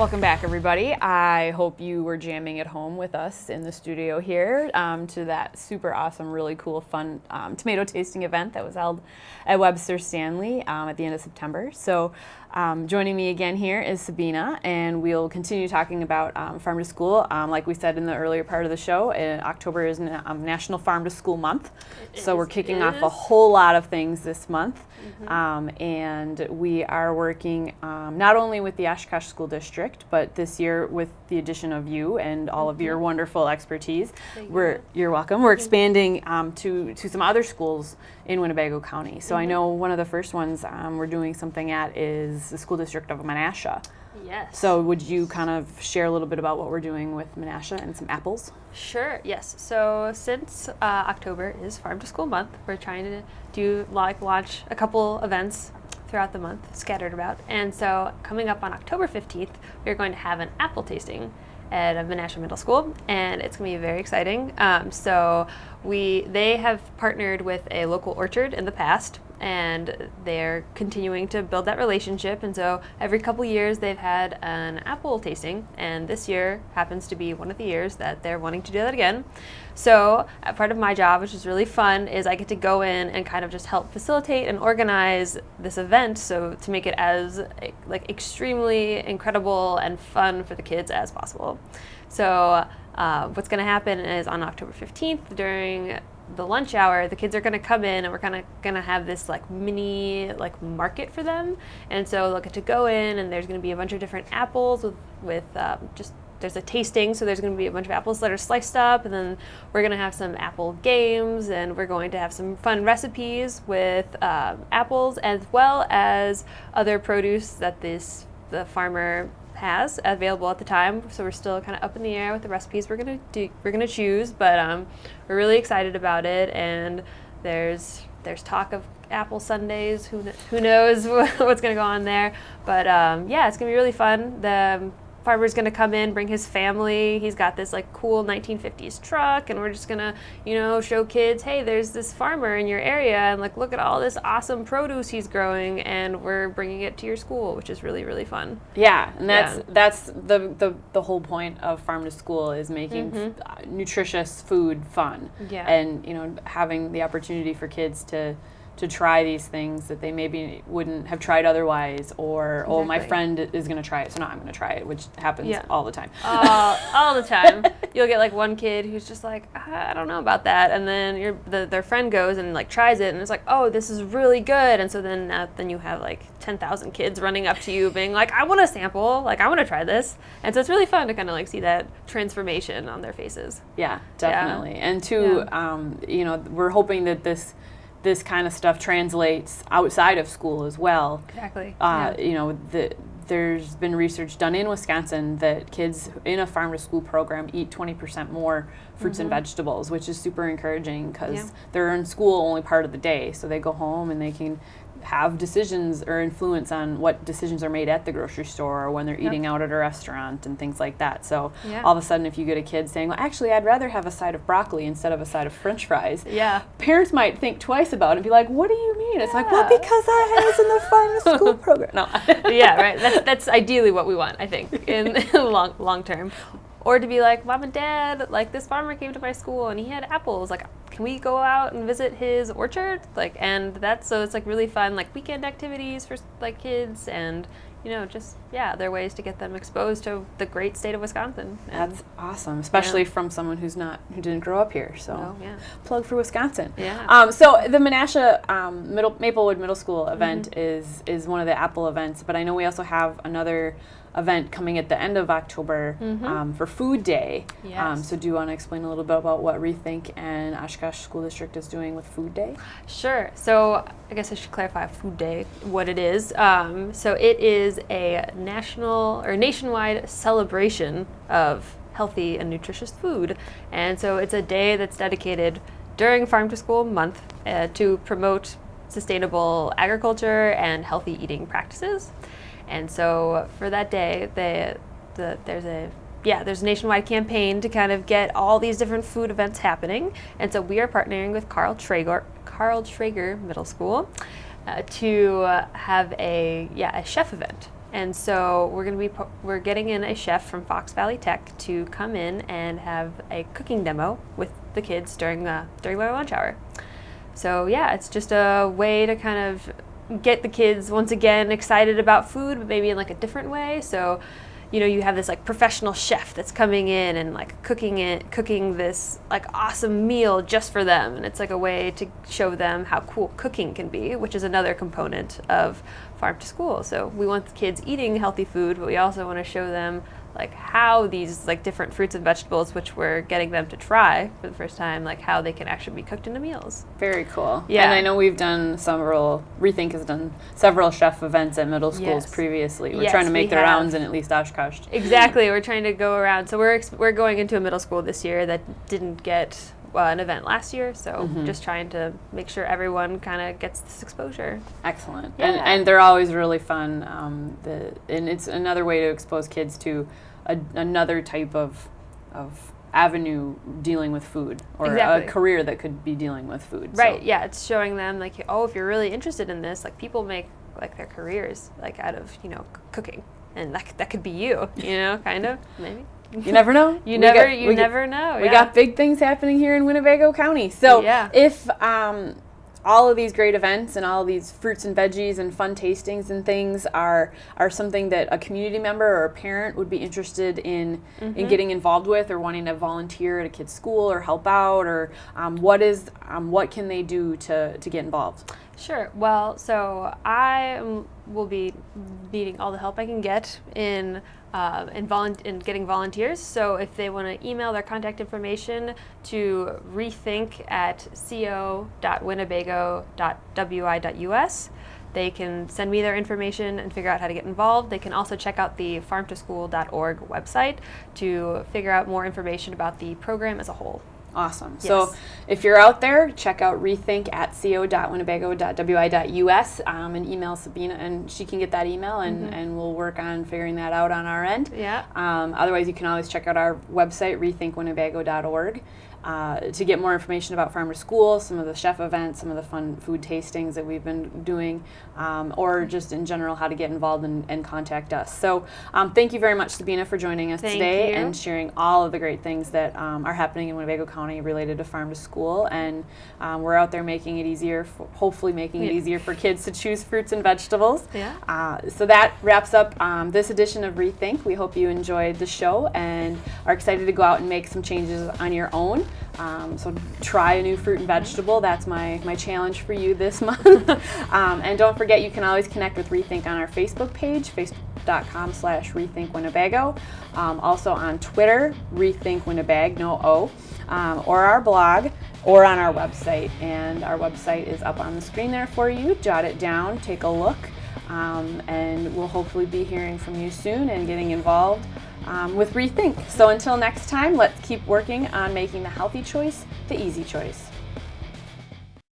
Welcome back, everybody. I hope you were jamming at home with us in the studio here to that super awesome, really cool, fun tomato tasting event that was held at Webster Stanley at the end of September. So joining me again here is Sabina, and we'll continue talking about Farm to School. Like we said in the earlier part of the show, October is National Farm to School Month. So we're kicking off a whole lot of things this month. And we are working not only with the Oshkosh School District, but this year with the addition of you and all of your wonderful expertise. You're welcome. We're expanding to some other schools in Winnebago County. So I know one of the first ones we're doing something at is the School District of Menasha. Yes. So would you kind of share a little bit about what we're doing with Menasha and some apples? Sure, yes. So since October is Farm to School month, we're trying to launch a couple events throughout the month, scattered about. And so coming up on October 15th, we're going to have an apple tasting at Menasha Middle School, and it's going to be very exciting. They have partnered with a local orchard in the past, and they're continuing to build that relationship. And so every couple years they've had an apple tasting, and this year happens to be one of the years that they're wanting to do that again. So part of my job, which is really fun, is I get to go in and kind of just help facilitate and organize this event, so to make it as extremely incredible and fun for the kids as possible. So what's going to happen is on October 15th during the lunch hour, the kids are going to come in, and we're kind of going to have this mini market for them. And so they'll get to go in, and there's going to be a bunch of different apples with there's a tasting, so there's going to be a bunch of apples that are sliced up, and then we're going to have some apple games, and we're going to have some fun recipes with apples, as well as other produce that the farmer has available at the time. So we're still kind of up in the air with the recipes we're gonna choose, but we're really excited about it. And there's talk of apple sundaes. Who knows what's gonna go on there? But it's gonna be really fun. The farmer's gonna come in, bring his family. He's got this cool 1950s truck, and we're just gonna show kids, hey, there's this farmer in your area, and look at all this awesome produce he's growing, and we're bringing it to your school, which is really, really fun. Yeah, and that's the whole point of Farm to School, is making nutritious food fun. Yeah. And having the opportunity for kids to try these things that they maybe wouldn't have tried otherwise, or oh, my friend is going to try it, so now I'm going to try it, which happens all the time. All the time. You'll get one kid who's just I don't know about that, and then their friend goes and tries it, and it's oh, this is really good. And so then you have 10,000 kids running up to you being I want a sample, I want to try this. And so it's really fun to kind of see that transformation on their faces. Yeah, definitely. Yeah. And we're hoping that this kind of stuff translates outside of school as well. Exactly. There's been research done in Wisconsin that kids in a farm to school program eat 20% more fruits and vegetables, which is super encouraging, because they're in school only part of the day. So they go home and they can have decisions or influence on what decisions are made at the grocery store, or when they're eating out at a restaurant and things like that. So all of a sudden, if you get a kid saying, well, actually, I'd rather have a side of broccoli instead of a side of French fries, parents might think twice about it and be like, what do you mean? It's well, because I was in the farm to school program. No. Yeah, right. That's ideally what we want, I think, in long term. Or to be Mom and Dad, this farmer came to my school and he had apples. Can we go out and visit his orchard? And that's, so it's really fun, weekend activities for kids, and there are ways to get them exposed to the great state of Wisconsin. That's awesome, especially from someone who didn't grow up here. So plug for Wisconsin. Yeah. So the Menasha Maplewood Middle School event is one of the apple events, but I know we also have another event coming at the end of October for Food Day. Yes. So do you want to explain a little bit about what reTHINK and Oshkosh School District is doing with Food Day? Sure. So I guess I should clarify Food Day, what it is. So it is a nationwide celebration of healthy and nutritious food. And so it's a day that's dedicated during Farm to School month to promote sustainable agriculture and healthy eating practices. And so for that day, there's a nationwide campaign to kind of get all these different food events happening. And so we are partnering with Carl Traeger Middle School to have a chef event. And so we're getting in a chef from Fox Valley Tech to come in and have a cooking demo with the kids during their lunch hour. So yeah, it's just a way to kind of get the kids once again excited about food, but maybe in like a different way. So, you know, you have this like professional chef that's coming in and like cooking this like awesome meal just for them, and it's like a way to show them how cool cooking can be, which is another component of Farm to School. So we want the kids eating healthy food, but we also want to show them like how these like different fruits and vegetables, which we're getting them to try for the first time, like how they can actually be cooked into meals. Very cool. Yeah. And I know we've done reTHINK has done several chef events at middle schools previously. We're trying to make the rounds in at least Oshkosh. Exactly. We're trying to go around. So we're going into a middle school this year that didn't get an event last year, so just trying to make sure everyone kind of gets this exposure. Excellent. Yeah. And they're always really fun. And it's another way to expose kids to another type of avenue dealing with food, or a career that could be dealing with food. Right. So. Yeah. It's showing them like, oh, if you're really interested in this, like people make like their careers like out of cooking, and that could be you. Kind of maybe. You never know. You never know. We got big things happening here in Winnebago County. So if all of these great events and all of these fruits and veggies and fun tastings and things are something that a community member or a parent would be interested in getting involved with, or wanting to volunteer at a kid's school or help out, or what can they do to get involved? Sure. Well, so I will be needing all the help I can get in getting volunteers. So if they want to email their contact information to reTHINK at co.winnebago.wi.us, they can send me their information and figure out how to get involved. They can also check out the farmtoschool.org website to figure out more information about the program as a whole. Awesome. Yes. So if you're out there, check out reTHINK at co.winnebago.wi.us and email Sabina, and she can get that email, and we'll work on figuring that out on our end. Yeah. Otherwise, you can always check out our website, rethinkwinnebago.org. To get more information about Farm to School, some of the chef events, some of the fun food tastings that we've been doing, or just in general how to get involved and contact us. So thank you very much, Sabina, for joining us today and sharing all of the great things that are happening in Winnebago County related to Farm to School. And we're out there making it easier, hopefully making it easier for kids to choose fruits and vegetables. Yeah. So that wraps up this edition of reTHINK. We hope you enjoyed the show and are excited to go out and make some changes on your own. So try a new fruit and vegetable. That's my challenge for you this month. And don't forget, you can always connect with reTHINK on our Facebook page, facebook.com/reThinkWinnebago. Also on Twitter, reThinkWinnebag, no O, or our blog, or on our website. And our website is up on the screen there for you. Jot it down, take a look, and we'll hopefully be hearing from you soon and getting involved with reTHINK. So until next time, let's keep working on making the healthy choice the easy choice.